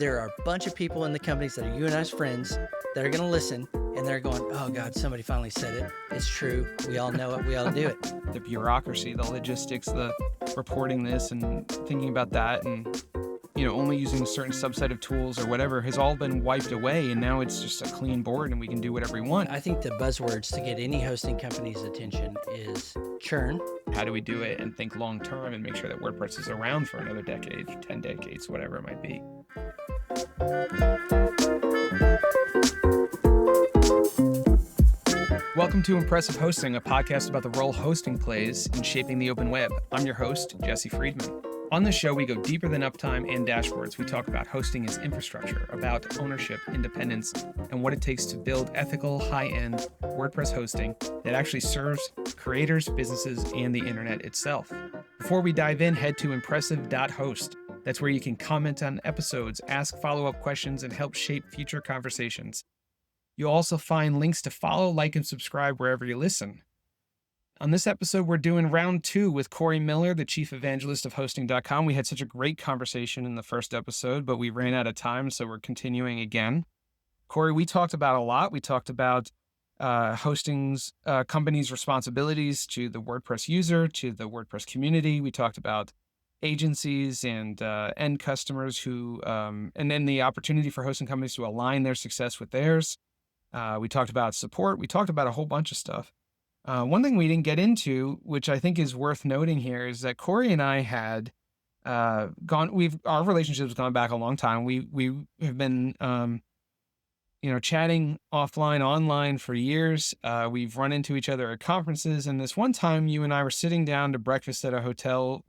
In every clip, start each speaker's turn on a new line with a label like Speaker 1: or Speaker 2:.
Speaker 1: There are a bunch of people in the companies that are you and I's friends that are going to listen, and they're going, oh God, somebody finally said it. It's true. We all know it. We all do it.
Speaker 2: The bureaucracy, the logistics, the reporting this and thinking about that and, only using a certain subset of tools or whatever has all been wiped away. And now it's just a clean board and we can do whatever we want.
Speaker 1: I think the buzzwords to get any hosting company's attention is churn.
Speaker 2: How do we do it and think long term and make sure that WordPress is around for another decade, 10 decades, whatever it might be? Welcome to Impressive Hosting, a podcast about the role hosting plays in shaping the open web. I'm your host, Jesse Friedman. On this show, we go deeper than uptime and dashboards. We talk about hosting as infrastructure, about ownership, independence, and what it takes to build ethical, high-end WordPress hosting that actually serves creators, businesses, and the internet itself. Before we dive in, head to impressive.host. That's where you can comment on episodes, ask follow-up questions, and help shape future conversations. You'll also find links to follow, like, and subscribe wherever you listen. On this episode, we're doing round 2 with Cory Miller, the chief evangelist of hosting.com. We had such a great conversation in the first episode, but we ran out of time, so we're continuing again. Cory, we talked about a lot. We talked about hosting's company's responsibilities to the WordPress user, to the WordPress community. We talked about agencies and end customers who, and then the opportunity for hosting companies to align their success with theirs. We talked about support. We talked about a whole bunch of stuff. One thing we didn't get into, which I think is worth noting here, is that Cory and I had our relationship's gone back a long time. We have been, chatting offline, online for years. We've run into each other at conferences. And this one time you and I were sitting down to breakfast at a hotel.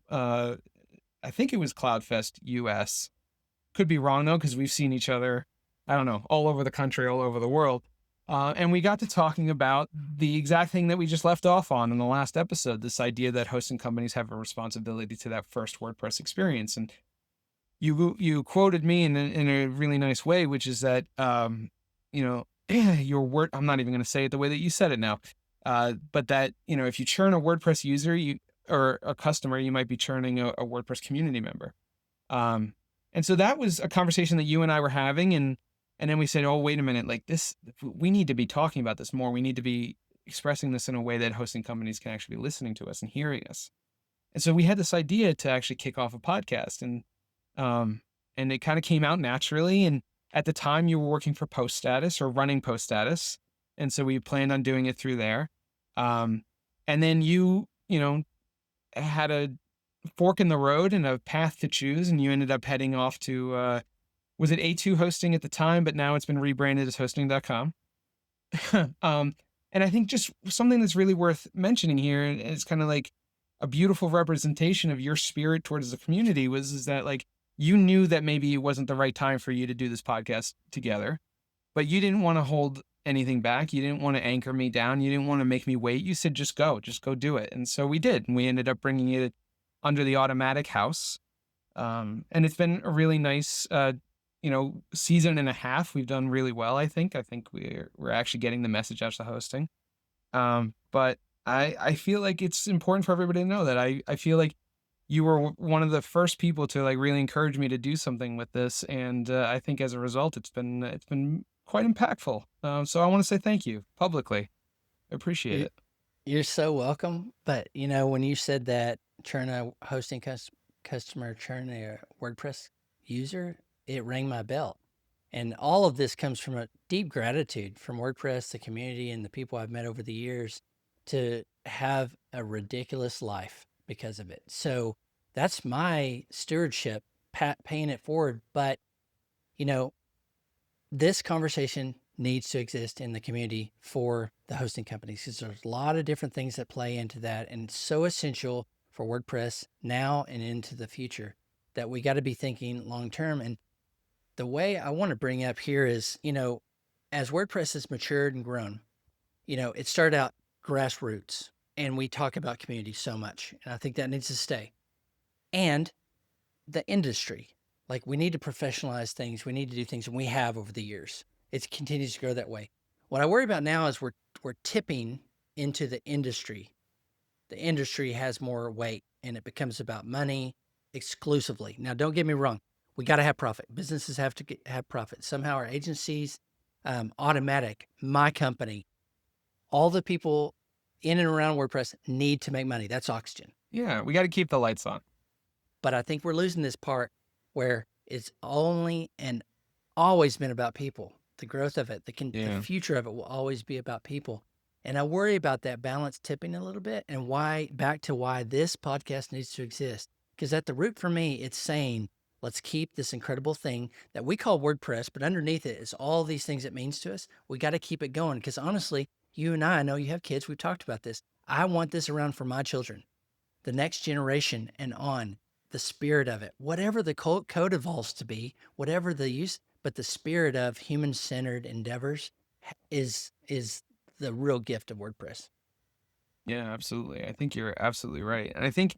Speaker 2: I think it was CloudFest US. Could be wrong though, because we've seen each other, I don't know, all over the country, all over the world. And we got to talking about the exact thing that we just left off on in the last episode, this idea that hosting companies have a responsibility to that first WordPress experience. And you quoted me in a really nice way, which is that, your word, I'm not even going to say it the way that you said it now, but that, if you churn a WordPress user or a customer, you might be churning a WordPress community member. And so that was a conversation that you and I were having. And then we said, oh, wait a minute, like this, we need to be talking about this more. We need to be expressing this in a way that hosting companies can actually be listening to us and hearing us. And so we had this idea to actually kick off a podcast, and it kind of came out naturally. And at the time you were working for Post Status or running Post Status. And so we planned on doing it through there. And then you had a fork in the road and a path to choose, and you ended up heading off to, was it A2 Hosting at the time, but now it's been rebranded as hosting.com. And I think just something that's really worth mentioning here, and it's kind of like a beautiful representation of your spirit towards the community, is that like you knew that maybe it wasn't the right time for you to do this podcast together, but you didn't want to hold anything back. You didn't want to anchor me down. You didn't want to make me wait. You said, just go do it. And so we did, and we ended up bringing it under the Automatic house. And it's been a really nice, season and a half. We've done really well. I think we're actually getting the message out to hosting. But I feel like it's important for everybody to know that I feel like you were one of the first people to like really encourage me to do something with this. And I think as a result, it's been quite impactful. So I want to say thank you publicly. I appreciate it.
Speaker 1: You're so welcome. But when you said that churn a hosting customer, churn a WordPress user, it rang my bell. And all of this comes from a deep gratitude from WordPress, the community, and the people I've met over the years to have a ridiculous life because of it. So that's my stewardship, paying it forward. But, this conversation needs to exist in the community for the hosting companies, because there's a lot of different things that play into that. And it's so essential for WordPress now and into the future that we got to be thinking long-term. And the way I want to bring up here is, as WordPress has matured and grown, it started out grassroots, and we talk about community so much, and I think that needs to stay. And the industry, like we need to professionalize things. We need to do things, and we have over the years. It continues to grow that way. What I worry about now is we're tipping into the industry. The industry has more weight, and it becomes about money exclusively. Now, don't get me wrong. We got to have profit. Businesses have to have profit. Somehow our agencies, Automatic, my company, all the people in and around WordPress need to make money. That's oxygen.
Speaker 2: Yeah, we got to keep the lights on.
Speaker 1: But I think we're losing this part where it's only and always been about people. The growth of it, the future of it will always be about people. And I worry about that balance tipping a little bit, and back to why this podcast needs to exist. Because at the root for me, it's saying, let's keep this incredible thing that we call WordPress, but underneath it is all these things it means to us. We got to keep it going. Because honestly, you and I know you have kids. We've talked about this. I want this around for my children, the next generation and on. The spirit of it, whatever the code evolves to be, whatever the use, but the spirit of human-centered endeavors is the real gift of WordPress.
Speaker 2: Yeah, absolutely. I think you're absolutely right. And I think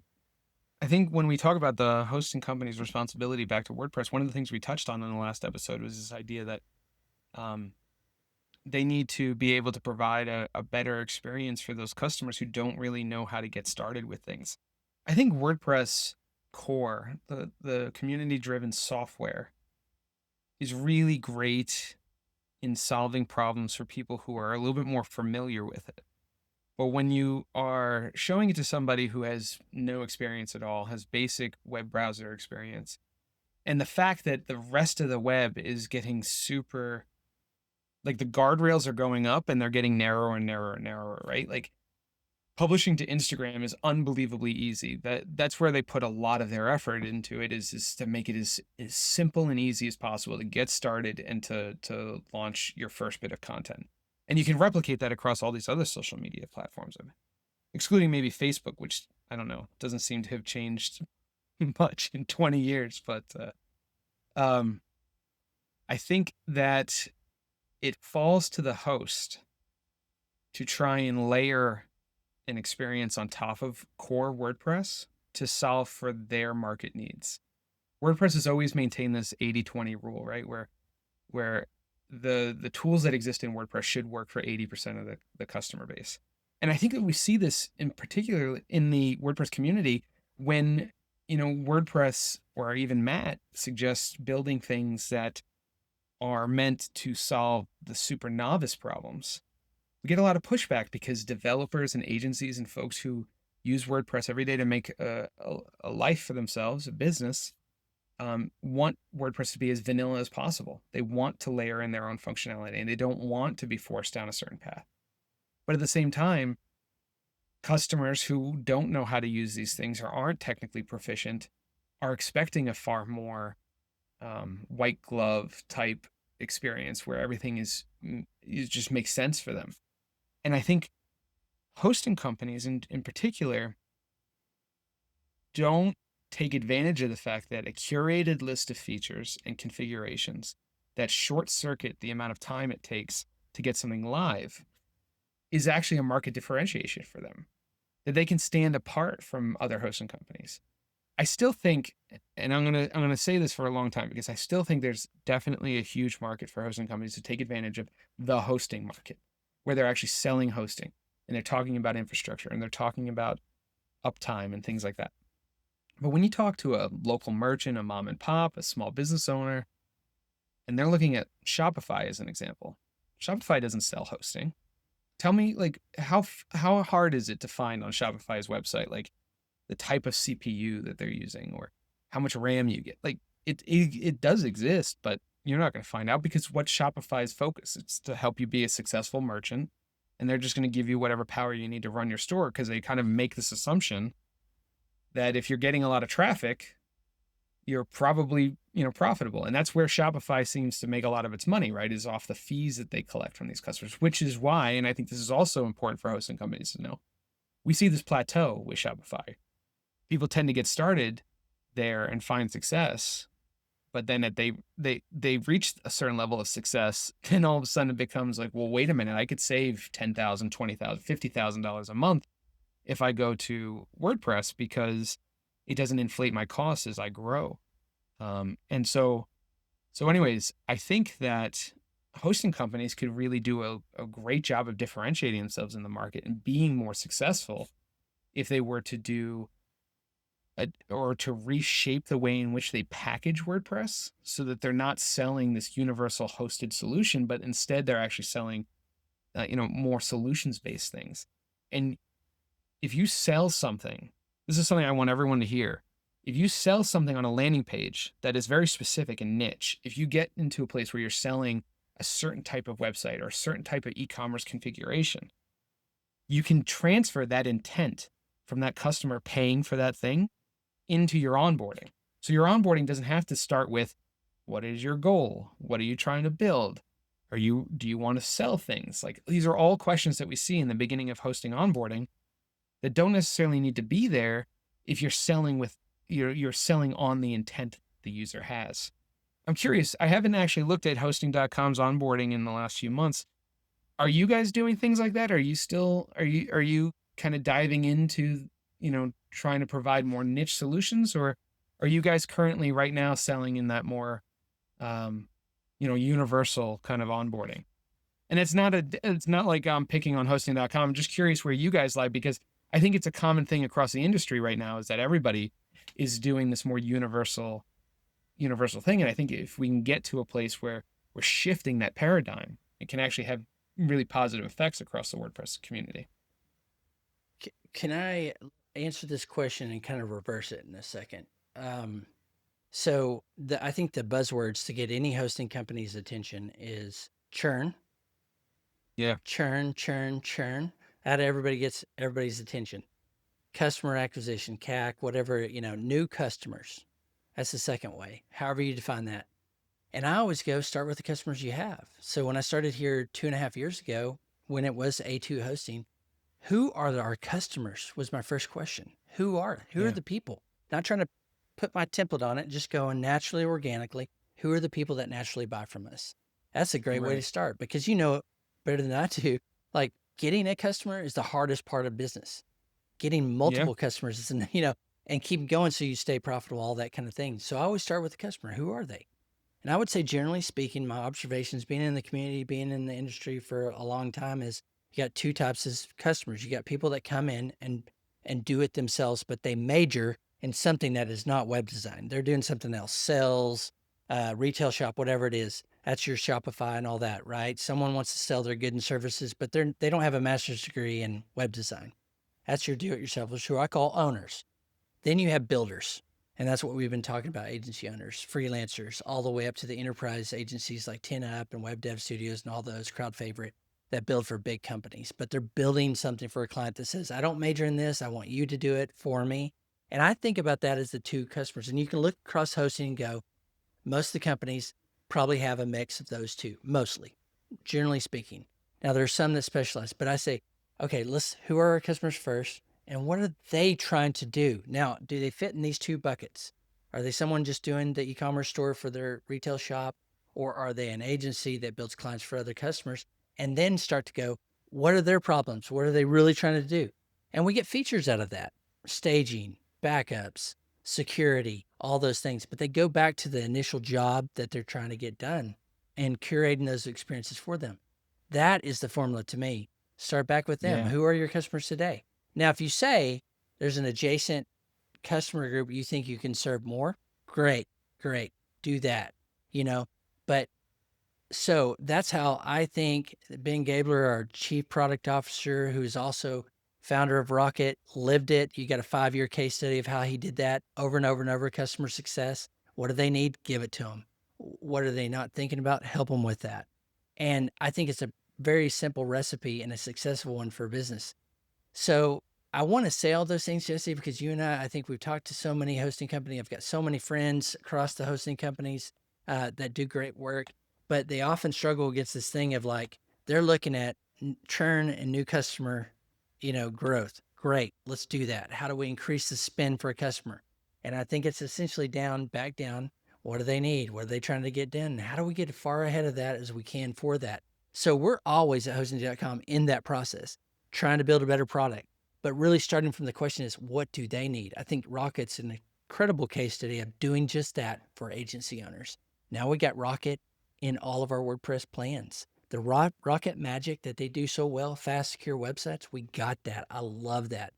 Speaker 2: when we talk about the hosting company's responsibility back to WordPress, one of the things we touched on in the last episode was this idea that um, they need to be able to provide a better experience for those customers who don't really know how to get started with things. I think WordPress core, the community-driven software, is really great in solving problems for people who are a little bit more familiar with it. But when you are showing it to somebody who has no experience at all, has basic web browser experience, and the fact that the rest of the web is getting super, like the guardrails are going up and they're getting narrower and narrower and narrower, right? Like publishing to Instagram is unbelievably easy. That's where they put a lot of their effort into it, is to make it as simple and easy as possible to get started and to launch your first bit of content. And you can replicate that across all these other social media platforms, excluding maybe Facebook, which I don't know, doesn't seem to have changed much in 20 years. But um, I think that it falls to the host to try and layer an experience on top of core WordPress to solve for their market needs. WordPress has always maintained this 80-20 rule, right? Where the tools that exist in WordPress should work for 80% of the customer base. And I think that we see this in particular in the WordPress community when, WordPress or even Matt suggests building things that are meant to solve the super novice problems. We get a lot of pushback because developers and agencies and folks who use WordPress every day to make a life for themselves, a business, want WordPress to be as vanilla as possible. They want to layer in their own functionality and they don't want to be forced down a certain path. But at the same time, customers who don't know how to use these things or aren't technically proficient are expecting a far more white glove type experience where everything it just makes sense for them. And I think hosting companies in particular don't take advantage of the fact that a curated list of features and configurations that short circuit the amount of time it takes to get something live is actually a market differentiation for them, that they can stand apart from other hosting companies. I still think, and I'm gonna say this for a long time, because I still think there's definitely a huge market for hosting companies to take advantage of the hosting market, where they're actually selling hosting and they're talking about infrastructure and they're talking about uptime and things like that. But when you talk to a local merchant, a mom and pop, a small business owner, and they're looking at Shopify as an example, Shopify doesn't sell hosting. Tell me, like, how hard is it to find on Shopify's website, like, the type of CPU that they're using or how much RAM you get? Like, it does exist, but you're not going to find out, because what Shopify's focus, it's to help you be a successful merchant, and they're just going to give you whatever power you need to run your store, because they kind of make this assumption that if you're getting a lot of traffic, you're probably, profitable. And that's where Shopify seems to make a lot of its money, right? Is off the fees that they collect from these customers, which is why, and I think this is also important for hosting companies to know, we see this plateau with Shopify. People tend to get started there and find success, but then they've reached a certain level of success, then all of a sudden it becomes like, well, wait a minute, I could save $10,000, $20,000, $50,000 a month if I go to WordPress, because it doesn't inflate my costs as I grow. And so anyways, I think that hosting companies could really do a great job of differentiating themselves in the market and being more successful if they were to do or to reshape the way in which they package WordPress so that they're not selling this universal hosted solution, but instead they're actually selling, more solutions based things. And if you sell something, this is something I want everyone to hear. If you sell something on a landing page that is very specific and niche, if you get into a place where you're selling a certain type of website or a certain type of e-commerce configuration, you can transfer that intent from that customer paying for that thing into your onboarding. So your onboarding doesn't have to start with, what is your goal? What are you trying to build? Do you want to sell things? Like, these are all questions that we see in the beginning of hosting onboarding that don't necessarily need to be there if you're selling with you're selling on the intent the user has. I'm curious, I haven't actually looked at hosting.com's onboarding in the last few months. Are you guys doing things like that? Are you kind of diving into, trying to provide more niche solutions, or are you guys currently right now selling in that more universal kind of onboarding? And it's not like I'm picking on hosting.com. I'm just curious where you guys lie, because I think it's a common thing across the industry right now is that everybody is doing this more universal thing. And I think if we can get to a place where we're shifting that paradigm, it can actually have really positive effects across the WordPress community.
Speaker 1: Can I answer this question and kind of reverse it in a second? So I think the buzzwords to get any hosting company's attention is churn,
Speaker 2: Yeah.
Speaker 1: churn, churn, churn. How do everybody gets everybody's attention? Customer acquisition, CAC, whatever, new customers. That's the second way, however you define that. And I always go start with the customers you have. So when I started here 2.5 years ago, when it was A2 hosting, who are our customers was my first question. Who are
Speaker 2: Yeah.
Speaker 1: the people? Not trying to put my template on it, just going naturally, organically. Who are the people that naturally buy from us? That's a great way to
Speaker 2: Right.
Speaker 1: start, because you know it better than I do. Like, getting a customer is the hardest part of business. Getting
Speaker 2: Yeah.
Speaker 1: multiple customers is, and keep going so you stay profitable, all that kind of thing. So I always start with the customer. Who are they? And I would say, generally speaking, my observations being in the community, being in the industry for a long time, is you got two types of customers. You got people that come in and do it themselves, but they major in something that is not web design. They're doing something else, sales, retail shop, whatever it is. That's your Shopify and all that, right? Someone wants to sell their goods and services, but they don't have a master's degree in web design. That's your do-it-yourselfers, who I call owners. Then you have builders. And that's what we've been talking about: agency owners, freelancers, all the way up to the enterprise agencies like 10up and Web Dev Studios and all those, crowd favorite, that build for big companies. But they're building something for a client that says, I don't major in this. I want you to do it for me. And I think about that as the two customers. And you can look across hosting and go, most of the companies probably have a mix of those two, mostly, generally speaking. Now, there are some that specialize, but I say, okay, who are our customers first? And what are they trying to do? Now, do they fit in these two buckets? Are they someone just doing the e-commerce store for their retail shop? Or are they an agency that builds clients for other customers? And then start to go, what are their problems? What are they really trying to do? And we get features out of that: staging, backups, security, all those things. But they go back to the initial job that they're trying to get done and curating those experiences for them. That is the formula to me. Start back with them.
Speaker 2: Yeah.
Speaker 1: Who are your customers today? Now, if you say there's an adjacent customer group you think you can serve more, great, do that, but so that's how I think Ben Gabler, our chief product officer, who's also founder of Rocket, lived it. You got a 5-year case study of how he did that over and over and over. Customer success. What do they need? Give it to them. What are they not thinking about? Help them with that. And I think it's a very simple recipe and a successful one for business. So I want to say all those things, Jesse, because you and I think we've talked to so many hosting companies. I've got so many friends across the hosting companies that do great work, but they often struggle against this thing of, like, they're looking at churn and new customer, growth. Great, let's do that. How do we increase the spend for a customer? And I think it's essentially back down. What do they need? What are they trying to get done? How do we get as far ahead of that as we can for that? So we're always at hosting.com in that process, trying to build a better product. But really starting from the question is, what do they need? I think Rocket's an incredible case study of doing just that for agency owners. Now we got Rocket in all of our WordPress plans. The Rocket magic that they do so well, fast, secure websites, we got that. I love that.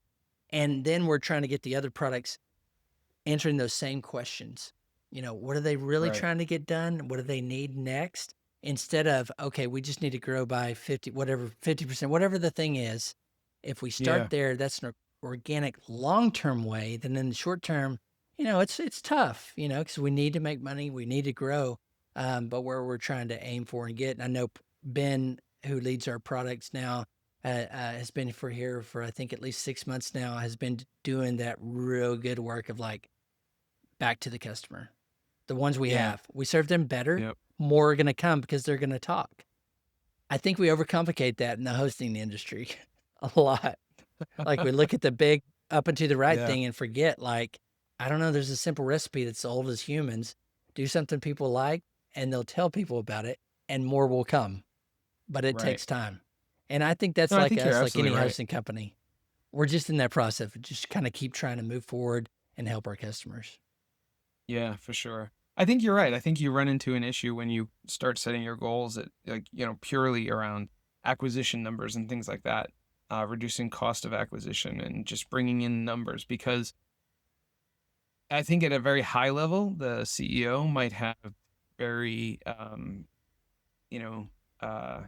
Speaker 1: And then we're trying to get the other products answering those same questions. What are they really
Speaker 2: Right.
Speaker 1: trying to get done? What do they need next? Instead of, okay, we just need to grow by 50%, whatever the thing is. If we start
Speaker 2: Yeah.
Speaker 1: there, that's an organic long-term way. Then in the short term, it's tough, because we need to make money, we need to grow. But where we're trying to aim for and get, and I know Ben, who leads our products now, has been here for I think at least 6 months now, has been doing that real good work of like back to the customer. The ones we
Speaker 2: Yeah.
Speaker 1: have, we serve them better,
Speaker 2: Yep.
Speaker 1: more are going to come because they're going to talk. I think we overcomplicate that in the hosting industry a lot. Like we look at the big up and to the right
Speaker 2: Yeah.
Speaker 1: thing and forget, like, I don't know, there's a simple recipe that's old as humans. Do something people like, and they'll tell people about it, and more will come. But it
Speaker 2: Right.
Speaker 1: takes time. And I think that's
Speaker 2: No, I
Speaker 1: like
Speaker 2: think you're
Speaker 1: us, like any
Speaker 2: absolutely right.
Speaker 1: hosting company. We're just in that process of just kind of keep trying to move forward and help our customers.
Speaker 2: Yeah, for sure. I think you're right. I think you run into an issue when you start setting your goals at like, purely around acquisition numbers and things like that, reducing cost of acquisition and just bringing in numbers because I think at a very high level, the CEO might have very, you know, uh,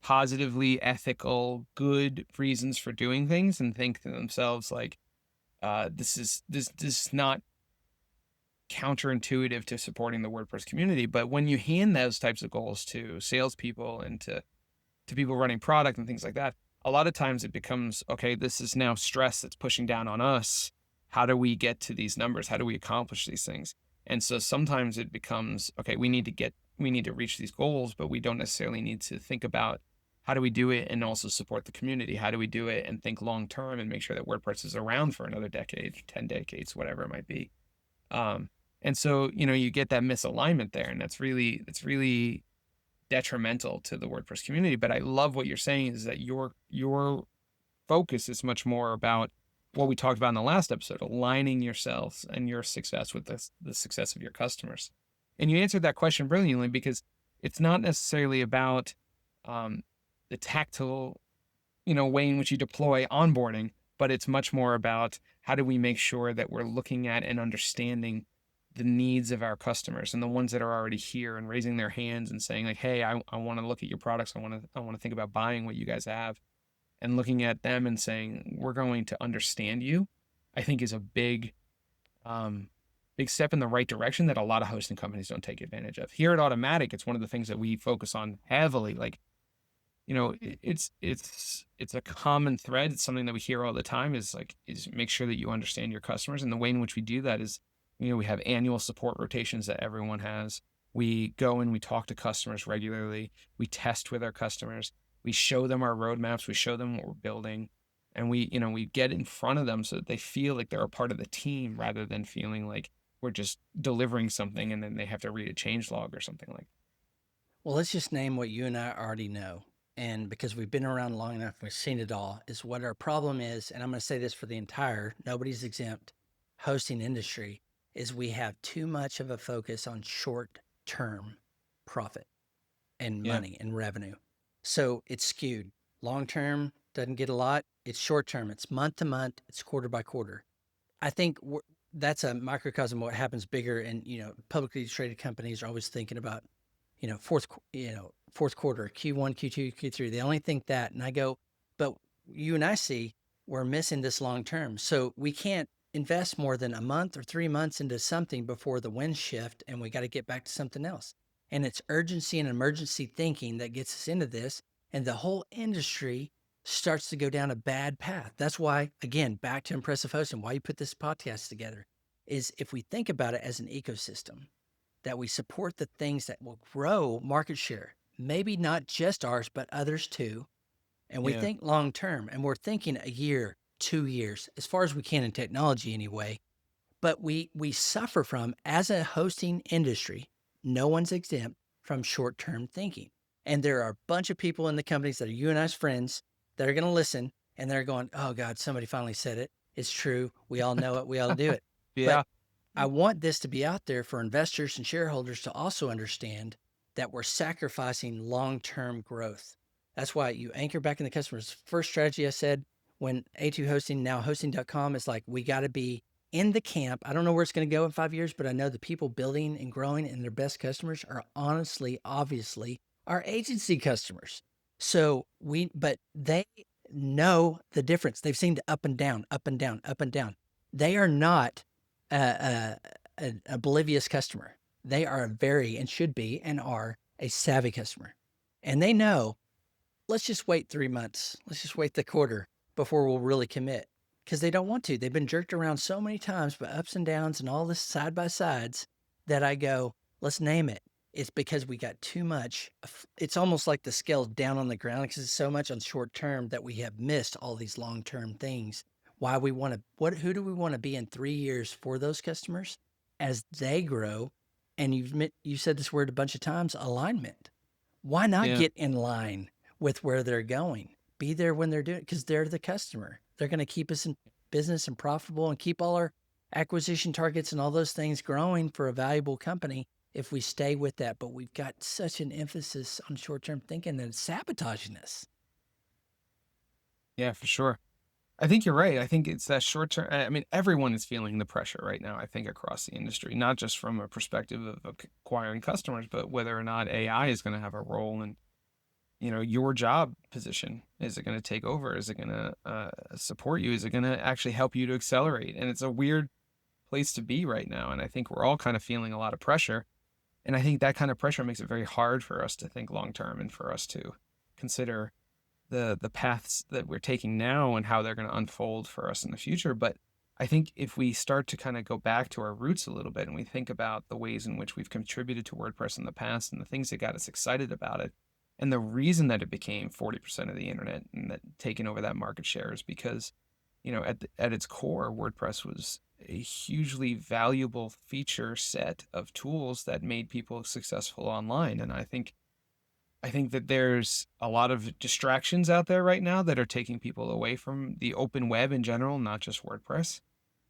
Speaker 2: positively ethical, good reasons for doing things and think to themselves like, this is not counterintuitive to supporting the WordPress community. But when you hand those types of goals to salespeople and to people running product and things like that, a lot of times it becomes, okay, this is now stress that's pushing down on us. How do we get to these numbers? How do we accomplish these things? And so sometimes it becomes, okay, we need to reach these goals, but we don't necessarily need to think about how do we do it and also support the community? How do we do it and think long term and make sure that WordPress is around for another decade, 10 decades, whatever it might be. Um, and so, you get that misalignment there, and that's really detrimental to the WordPress community. But I love what you're saying is that your focus is much more about what we talked about in the last episode, aligning yourselves and your success with the success of your customers. And you answered that question brilliantly because it's not necessarily about um, the tactile, way in which you deploy onboarding, but it's much more about how do we make sure that we're looking at and understanding the needs of our customers and the ones that are already here and raising their hands and saying like, hey, I want to look at your products. I want to think about buying what you guys have, and looking at them and saying, we're going to understand you, I think is a um, big step in the right direction that a lot of hosting companies don't take advantage of. Here at Automatic, it's one of the things that we focus on heavily. Like, it's a common thread. It's something that we hear all the time is make sure that you understand your customers. And the way in which we do that is, we have annual support rotations that everyone has. We go and we talk to customers regularly. We test with our customers. We show them our roadmaps. We show them what we're building. And we get in front of them so that they feel like they're a part of the team rather than feeling like we're just delivering something and then they have to read a change log or something like
Speaker 1: Well, let's just name what you and I already know. And because we've been around long enough, we've seen it all, is what our problem is. And I'm going to say this for the entire, nobody's exempt hosting industry, is we have too much of a focus on short term profit and
Speaker 2: yeah.
Speaker 1: money and revenue. So it's skewed. Long term doesn't get a lot. It's short term. It's month to month. It's quarter by quarter. I think that's a microcosm of what happens bigger. And, publicly traded companies are always thinking about, fourth quarter, Q1, Q2, Q3. They only think that. And I go, but you and I see we're missing this long term. So we can't invest more than a month or 3 months into something before the winds shift and we got to get back to something else. And it's urgency and emergency thinking that gets us into this. And the whole industry starts to go down a bad path. That's why, again, back to impressive hosting, why you put this podcast together is if we think about it as an ecosystem, that we support the things that will grow market share, maybe not just ours, but others too. And we
Speaker 2: Yeah.
Speaker 1: think long term, and we're thinking a year, 2 years, as far as we can in technology anyway. But we suffer from, as a hosting industry, no one's exempt from short term thinking. And there are a bunch of people in the companies that are you and I's friends that are going to listen and they're going, oh God, somebody finally said it. It's true. We all know it. We all do it. But
Speaker 2: Yeah.
Speaker 1: I want this to be out there for investors and shareholders to also understand that we're sacrificing long-term growth. That's why you anchor back in the customers. First strategy I said when A2 Hosting, now hosting.com, is like, we got to be in the camp. I don't know where it's going to go in 5 years, but I know the people building and growing and their best customers are honestly, obviously, our agency customers. But they know the difference. They've seen the up and down, up and down, up and down. They are not an oblivious customer. They are a very, and should be, and are a savvy customer. And they know, let's just wait 3 months. Let's just wait the quarter before we'll really commit, because they don't want to. They've been jerked around so many times by ups and downs and all this side by sides that I go, let's name it. It's because we got too much. It's almost like the scale's down on the ground because it's so much on short term that we have missed all these long term things. Why we want to, who do we want to be in 3 years for those customers as they grow? And you said this word a bunch of times, alignment. Why not
Speaker 2: Yeah.
Speaker 1: get in line with where they're going? Be there when they're doing it, because they're the customer. They're going to keep us in business and profitable and keep all our acquisition targets and all those things growing for a valuable company if we stay with that. But we've got such an emphasis on short-term thinking that it's sabotaging us.
Speaker 2: Yeah, for sure. I think you're right. I think it's that short term. I mean, everyone is feeling the pressure right now, I think, across the industry, not just from a perspective of acquiring customers, but whether or not AI is going to have a role in, your job position. Is it going to take over? Is it going to support you? Is it going to actually help you to accelerate? And it's a weird place to be right now. And I think we're all kind of feeling a lot of pressure. And I think that kind of pressure makes it very hard for us to think long term and for us to consider the paths that we're taking now and how they're going to unfold for us in the future. But I think if we start to kind of go back to our roots a little bit and we think about the ways in which we've contributed to WordPress in the past and the things that got us excited about it, and the reason that it became 40% of the internet and that taking over that market share is because, at its core, WordPress was a hugely valuable feature set of tools that made people successful online. And I think that there's a lot of distractions out there right now that are taking people away from the open web in general, not just WordPress.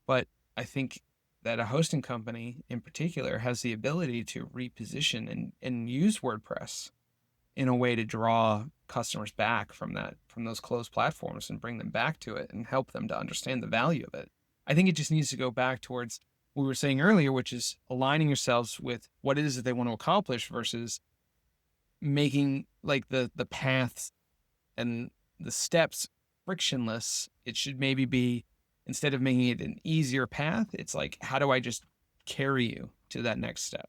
Speaker 2: But I think that a hosting company in particular has the ability to reposition and use WordPress in a way to draw customers back from those closed platforms and bring them back to it and help them to understand the value of it. I think it just needs to go back towards what we were saying earlier, which is aligning yourselves with what it is that they want to accomplish versus making like the paths and the steps frictionless. It should maybe be, instead of making it an easier path, it's like, how do I just carry you to that next step?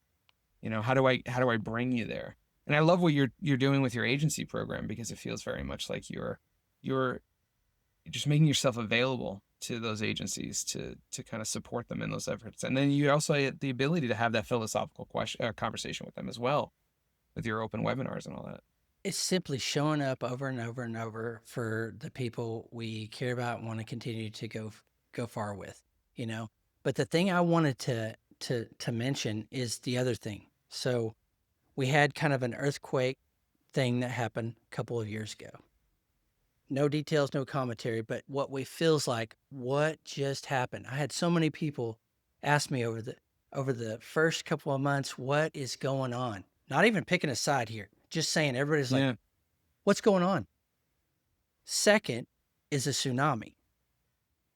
Speaker 2: How do I bring you there? And I love what you're doing with your agency program, because it feels very much like you're just making yourself available to those agencies to kind of support them in those efforts. And then you also have the ability to have that philosophical conversation with them as well, with your open webinars and all that.
Speaker 1: It's simply showing up over and over and over for the people we care about and want to continue to go far with, you know. But the thing I wanted to mention is the other thing. So we had kind of an earthquake thing that happened a couple of years ago. No details, no commentary, but feels like what just happened. I had so many people ask me over the first couple of months, what is going on? Not even picking a side here, just saying everybody's like,
Speaker 2: Yeah.
Speaker 1: what's going on? Second is a tsunami,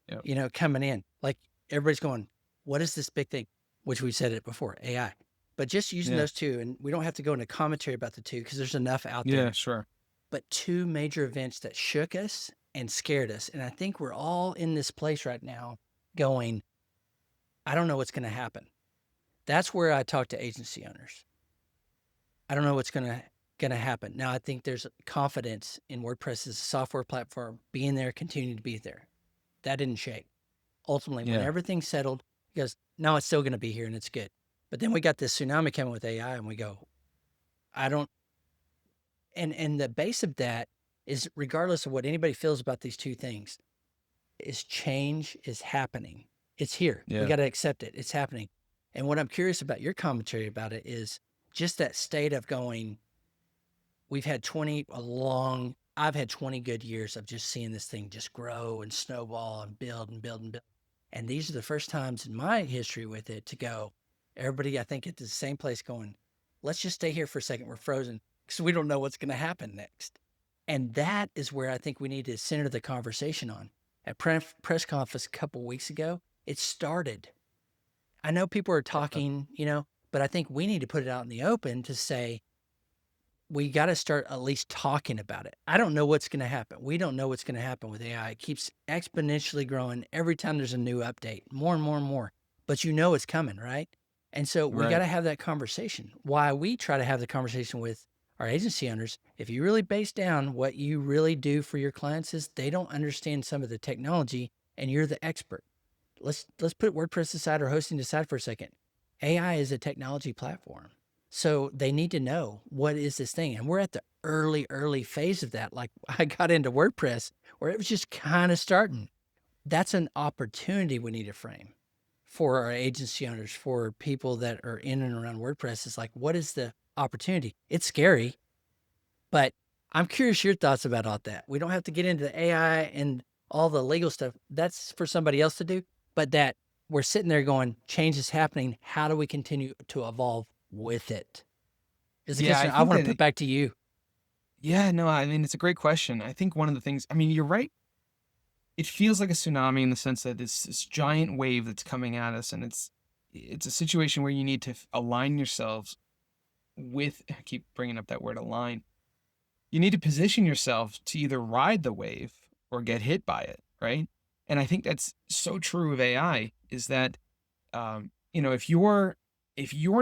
Speaker 2: Yep.
Speaker 1: coming in. Like everybody's going, what is this big thing? Which we said it before, AI. But just using
Speaker 2: Yeah.
Speaker 1: those two, and we don't have to go into commentary about the two because there's enough out
Speaker 2: Yeah,
Speaker 1: there.
Speaker 2: sure.
Speaker 1: But two major events that shook us and scared us. And I think we're all in this place right now going, I don't know what's going to happen. That's where I talk to agency owners. I don't know what's going to happen. Now, I think there's confidence in WordPress as a software platform being there, continuing to be there. That didn't shake. Ultimately, when
Speaker 2: Yeah.
Speaker 1: everything settled, he goes, no, it's still going to be here and it's good. But then we got this tsunami coming with AI and we go, I don't, and the base of that is, regardless of what anybody feels about these two things, is change is happening. It's here. We
Speaker 2: Yeah.
Speaker 1: got to accept it. It's happening. And what I'm curious about your commentary about it is just that state of going, I've had 20 good years of just seeing this thing just grow and snowball and build and build and build. And these are the first times in my history with it to go, everybody, I think, at the same place going, let's just stay here for a second. We're frozen because we don't know what's going to happen next. And that is where I think we need to center the conversation on. At press conference a couple weeks ago, It started. I know people are
Speaker 2: Yeah.
Speaker 1: talking, but I think we need to put it out in the open to say, we got to start at least talking about it. I don't know what's going to happen. We don't know what's going to happen with AI. It keeps exponentially growing every time there's a new update, more and more and more. But it's coming, right? And so we got
Speaker 2: Right.
Speaker 1: to have that conversation. Why we try to have the conversation with our agency owners, if you really base down what you really do for your clients is they don't understand some of the technology and you're the expert. Let's put WordPress aside or hosting aside for a second. AI is a technology platform. So they need to know what is this thing. And we're at the early phase of that. Like I got into WordPress where it was just kind of starting. That's an opportunity we need to frame for our agency owners, for people that are in and around WordPress. It's like, what is the opportunity? It's scary, but I'm curious your thoughts about all that. We don't have to get into the AI and all the legal stuff. That's for somebody else to do. But that we're sitting there going, change is happening. How do we continue to evolve with it? Is the
Speaker 2: Yeah,
Speaker 1: question
Speaker 2: I
Speaker 1: I
Speaker 2: think
Speaker 1: want to
Speaker 2: that
Speaker 1: put back to you.
Speaker 2: yeah, no, I mean, it's a great question. I think one of the things, I mean, you're right. It feels like a tsunami in the sense that it's this giant wave that's coming at us, and it's a situation where you need to align yourselves with, I keep bringing up that word align. You need to position yourself to either ride the wave or get hit by it, right? And I think that's so true of AI is that if you're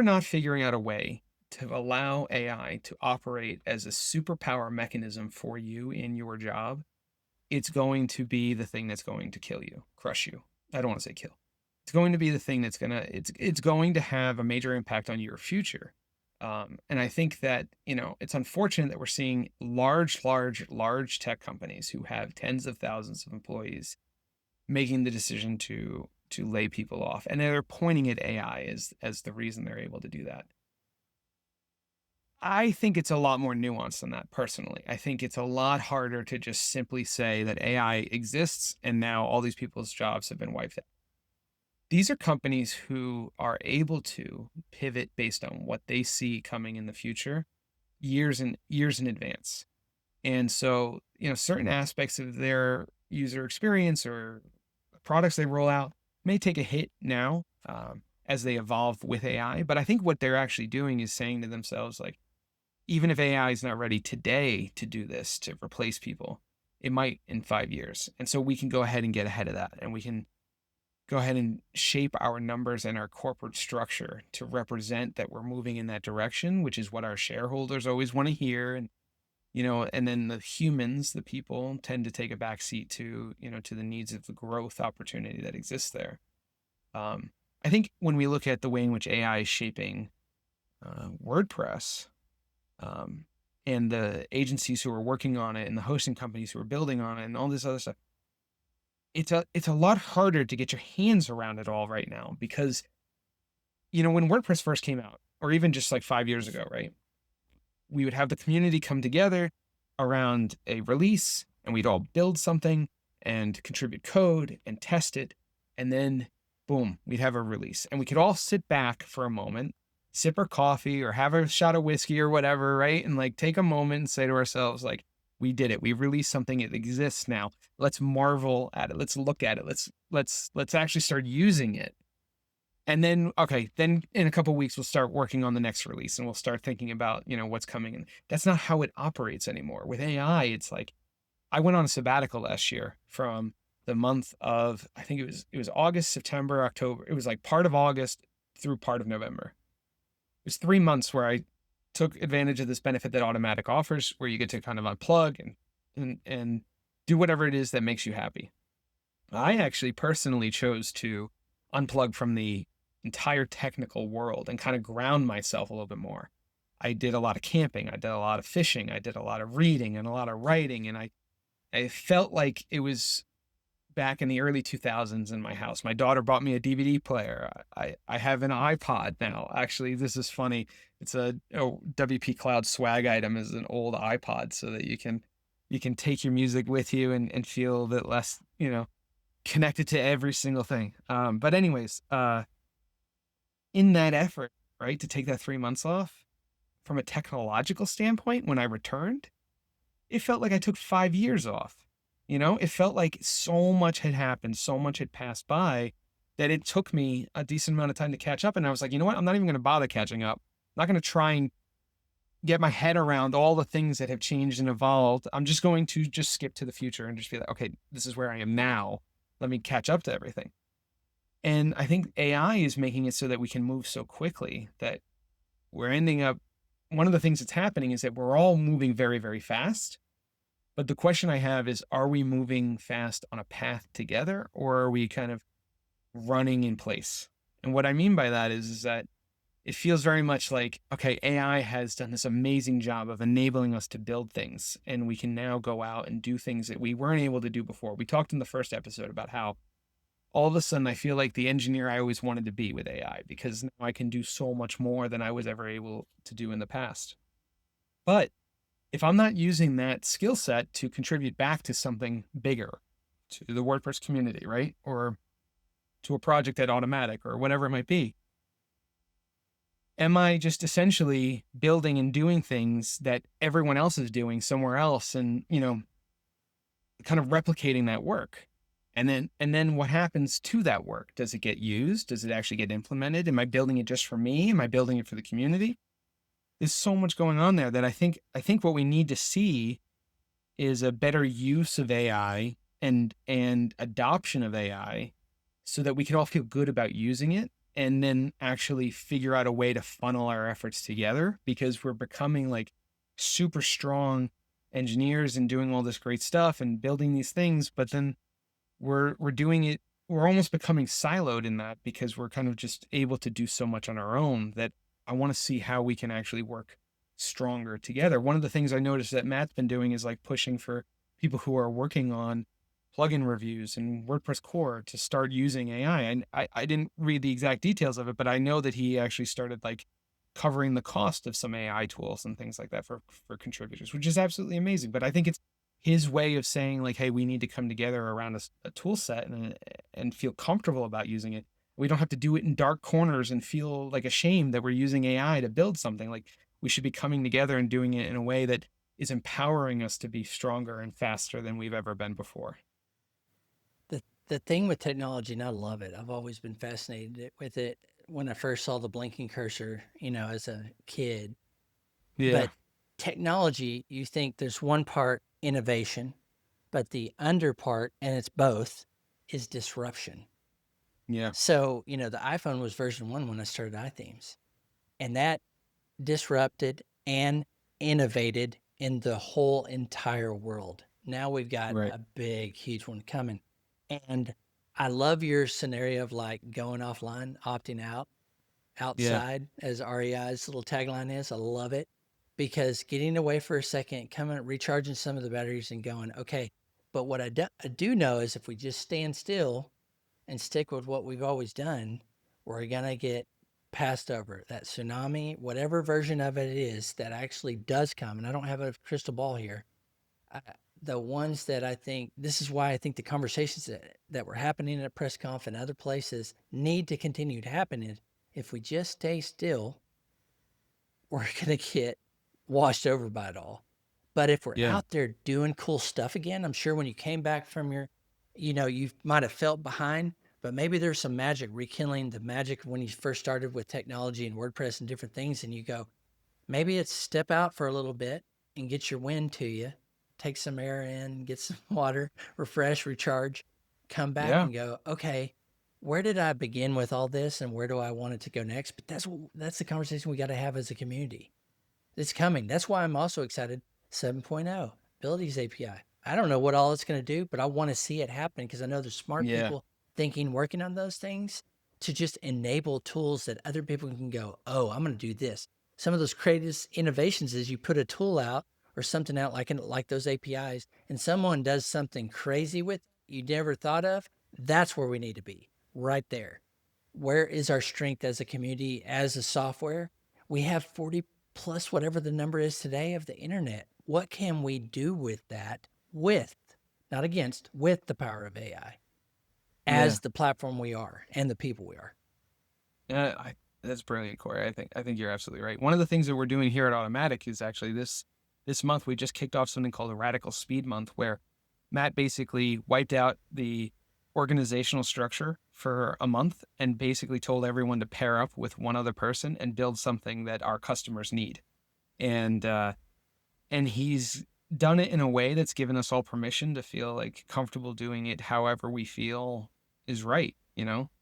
Speaker 2: not figuring out a way to allow AI to operate as a superpower mechanism for you in your job, it's going to be the thing that's going to kill you, crush you. I don't want to say kill. It's going to be the thing that's it's going to have a major impact on your future. And I think that, it's unfortunate that we're seeing large tech companies who have tens of thousands of employees making the decision to lay people off, and they're pointing at AI as the reason they're able to do that. I think it's a lot more nuanced than that personally. I think it's a lot harder to just simply say that AI exists and now all these people's jobs have been wiped out. These are companies who are able to pivot based on what they see coming in the future years and years in advance. And so, certain aspects of their user experience or products they roll out may take a hit now, as they evolve with AI. But I think what they're actually doing is saying to themselves, like, even if AI is not ready today to do this, to replace people, it might in 5 years. And so we can go ahead and get ahead of that. And we can go ahead and shape our numbers and our corporate structure to represent that we're moving in that direction, which is what our shareholders always want to hear. And then the humans, the people, tend to take a back seat to the needs of the growth opportunity that exists there. I think when we look at the way in which AI is shaping WordPress, um, and the agencies who are working on it and the hosting companies who are building on it and all this other stuff, it's a lot harder to get your hands around it all right now because, when WordPress first came out, or even just like 5 years ago, right? We would have the community come together around a release and we'd all build something and contribute code and test it. And then boom, we'd have a release and we could all sit back for a moment, sip our coffee or have a shot of whiskey or whatever, right? And like take a moment and say to ourselves, like, we did it. We released something. It exists now. Let's marvel at it. Let's look at it. Let's actually start using it. And then, okay, then in a couple of weeks, we'll start working on the next release and we'll start thinking about, what's coming. And that's not how it operates anymore. With AI, it's like I went on a sabbatical last year from the month of, I think it was August, September, October. It was like part of August through part of November. It was 3 months where I took advantage of this benefit that Automatic offers, where you get to kind of unplug and do whatever it is that makes you happy. I actually personally chose to unplug from the entire technical world and kind of ground myself a little bit more. I did a lot of camping, I did a lot of fishing, I did a lot of reading and a lot of writing, and I felt like it was back in the early 2000s in my house. My daughter bought me a DVD player. I have an iPod now. Actually, this is funny. It's a WP Cloud swag item is an old iPod so that you can take your music with you and feel a bit less, connected to every single thing. But anyways, in that effort, right, to take that 3 months off from a technological standpoint, when I returned, it felt like I took 5 years off. It felt like so much had happened, so much had passed by that it took me a decent amount of time to catch up. And I was like, you know what? I'm not even going to bother catching up. I'm not going to try and get my head around all the things that have changed and evolved. I'm just going to just skip to the future and just be like, okay, this is where I am now. Let me catch up to everything. And I think AI is making it so that we can move so quickly that we're ending up, one of the things that's happening is that we're all moving very, very fast. But the question I have is, are we moving fast on a path together, or are we kind of running in place? And what I mean by that is that it feels very much like, okay, AI has done this amazing job of enabling us to build things, and we can now go out and do things that we weren't able to do before. We talked in the first episode about how all of a sudden I feel like the engineer I always wanted to be with AI, because now I can do so much more than I was ever able to do in the past. But if I'm not using that skill set to contribute back to something bigger, to the WordPress community, right? Or to a project at Automatic or whatever it might be, am I just essentially building and doing things that everyone else is doing somewhere else, and, kind of replicating that work? And then what happens to that work? Does it get used? Does it actually get implemented? Am I building it just for me? Am I building it for the community? There's so much going on there that I think what we need to see is a better use of AI and adoption of AI, so that we can all feel good about using it, and then actually figure out a way to funnel our efforts together, because we're becoming like super strong engineers and doing all this great stuff and building these things, but then we're doing it, we're almost becoming siloed in that, because we're kind of just able to do so much on our own, that I want to see how we can actually work stronger together. One of the things I noticed that Matt's been doing is like pushing for people who are working on plugin reviews and WordPress core to start using AI. And I didn't read the exact details of it, but I know that he actually started like covering the cost of some AI tools and things like that for contributors, which is absolutely amazing. But I think it's his way of saying like, hey, we need to come together around a tool set and feel comfortable about using it. We don't have to do it in dark corners and feel like ashamed that we're using AI to build something. Like, we should be coming together and doing it in a way that is empowering us to be stronger and faster than we've ever been before.
Speaker 1: The thing with technology, and I love it. I've always been fascinated with it when I first saw the blinking cursor, as a kid.
Speaker 2: Yeah.
Speaker 1: But technology, you think there's one part innovation, but the under part, and it's both, is disruption.
Speaker 2: Yeah.
Speaker 1: So, the iPhone was version 1 when I started iThemes, and that disrupted and innovated in the whole entire world. Now we've got
Speaker 2: Right.
Speaker 1: a big, huge one coming. And I love your scenario of like going offline, opting out,
Speaker 2: Yeah.
Speaker 1: outside, as REI's little tagline is. I love it, because getting away for a second, coming, recharging some of the batteries and going, okay. But what I do know is if we just stand still and stick with what we've always done, we're going to get passed over. That tsunami, whatever version of it is that actually does come, and I don't have a crystal ball here. The ones that I think, this is why I think the conversations that were happening at press conf and other places need to continue to happen, is if we just stay still, we're going to get washed over by it all. But if we're
Speaker 2: Yeah.
Speaker 1: out there doing cool stuff again, I'm sure when you came back from your, you might have felt behind, but maybe there's some magic, rekindling the magic when you first started with technology and WordPress and different things. And you go, maybe it's step out for a little bit and get your wind to you, take some air in, get some water, refresh, recharge, come back
Speaker 2: Yeah.
Speaker 1: and go, okay, where did I begin with all this and where do I want it to go next? But that's the conversation we got to have as a community. It's coming. That's why I'm also excited. 7.0 abilities API. I don't know what all it's going to do, but I want to see it happen, because I know there's smart
Speaker 2: Yeah.
Speaker 1: people thinking, working on those things to just enable tools that other people can go, oh, I'm going to do this. Some of those creative innovations is you put a tool out or something out like those APIs, and someone does something crazy with it you never thought of. That's where we need to be, right there. Where is our strength as a community, as a software? We have 40 plus whatever the number is today of the internet. What can we do with that, with, not against, with the power of AI
Speaker 2: Yeah.
Speaker 1: as the platform we are and the people we are?
Speaker 2: Yeah. That's brilliant, Cory. I think you're absolutely right. One of the things that we're doing here at Automatic is actually this month we just kicked off something called a Radical Speed Month, where Matt basically wiped out the organizational structure for a month and basically told everyone to pair up with one other person and build something that our customers need. And he's done it in a way that's given us all permission to feel like comfortable doing it however we feel is right.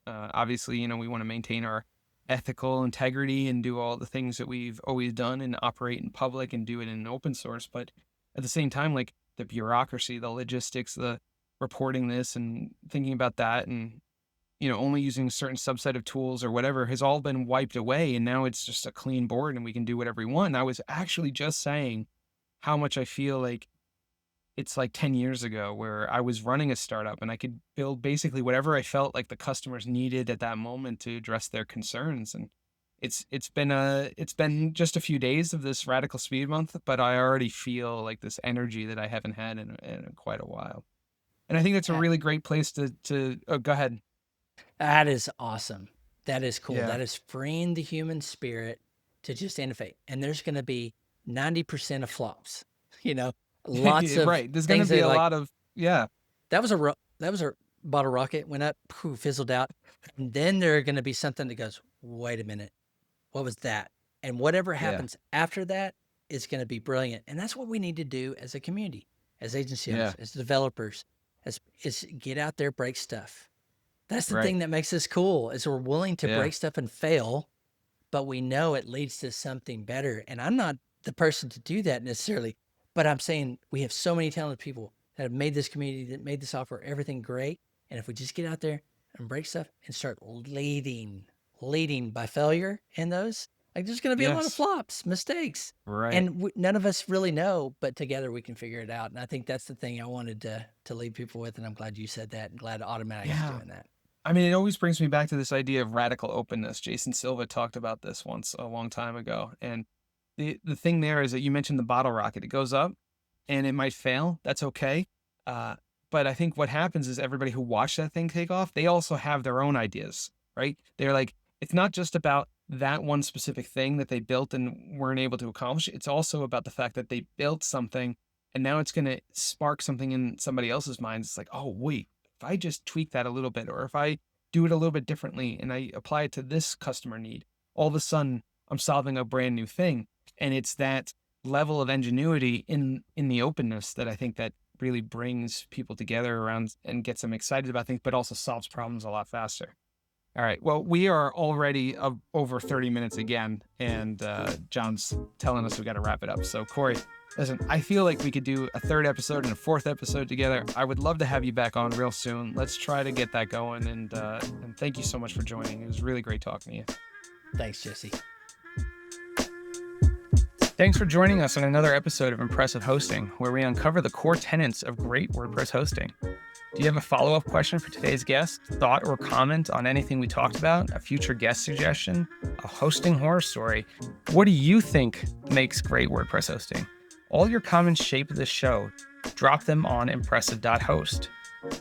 Speaker 2: Obviously, we want to maintain our ethical integrity and do all the things that we've always done and operate in public and do it in open source. But at the same time, like the bureaucracy, the logistics, the reporting this and thinking about that and, only using a certain subset of tools or whatever has all been wiped away. And now it's just a clean board and we can do whatever we want. And I was actually just saying how much I feel like it's like 10 years ago where I was running a startup and I could build basically whatever I felt like the customers needed at that moment to address their concerns. And it's been just a few days of this Radical Speed Month, but I already feel like this energy that I haven't had in quite a while. And I think that's a really great place to go ahead.
Speaker 1: That is awesome. That is cool.
Speaker 2: Yeah.
Speaker 1: That is freeing the human spirit to just innovate. And there's going to be 90% of flops, lots of
Speaker 2: right. There's going to be a lot of, yeah.
Speaker 1: That was a bottle rocket, went up, fizzled out. And then there are going to be something that goes, wait a minute, what was that? And whatever happens after that is going to be brilliant. And that's what we need to do as a community, as agency owners, as developers, is get out there, break stuff. That's the thing that makes us cool, is we're willing to break stuff and fail, but we know it leads to something better. And I'm not the person to do that necessarily, but I'm saying we have so many talented people that have made this community, that made the software, everything great. And if we just get out there and break stuff and start leading by failure in those, like there's going to be a lot of flops, mistakes.
Speaker 2: Right.
Speaker 1: And none of us really know, but together we can figure it out. And I think that's the thing I wanted to leave people with. And I'm glad you said that and glad Automatic is doing that.
Speaker 2: I mean, it always brings me back to this idea of radical openness. Jason Silva talked about this once a long time ago. And the thing there is that you mentioned the bottle rocket. It goes up and it might fail. That's okay. But I think what happens is everybody who watched that thing take off, they also have their own ideas, right? They're like, it's not just about that one specific thing that they built and weren't able to accomplish. It's also about the fact that they built something and now it's going to spark something in somebody else's mind. It's like, oh, wait, if I just tweak that a little bit, or if I do it a little bit differently and I apply it to this customer need, all of a sudden I'm solving a brand new thing. And it's that level of ingenuity in the openness that I think that really brings people together around and gets them excited about things, but also solves problems a lot faster. All right. Well, we are already over 30 minutes again, and John's telling us we got to wrap it up. So, Cory, listen, I feel like we could do a third episode and a fourth episode together. I would love to have you back on real soon. Let's try to get that going. And thank you so much for joining. It was really great talking to you.
Speaker 1: Thanks, Jesse.
Speaker 2: Thanks for joining us on another episode of Impressive Hosting, where we uncover the core tenets of great WordPress hosting. Do you have a follow-up question for today's guest, thought or comment on anything we talked about, a future guest suggestion, a hosting horror story? What do you think makes great WordPress hosting? All your comments shape this show. Drop them on impressive.host.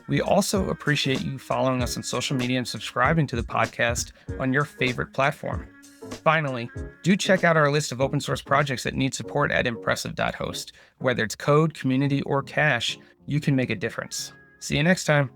Speaker 2: We also appreciate you following us on social media and subscribing to the podcast on your favorite platform. Finally, do check out our list of open source projects that need support at impressive.host. Whether it's code, community, or cache, you can make a difference. See you next time.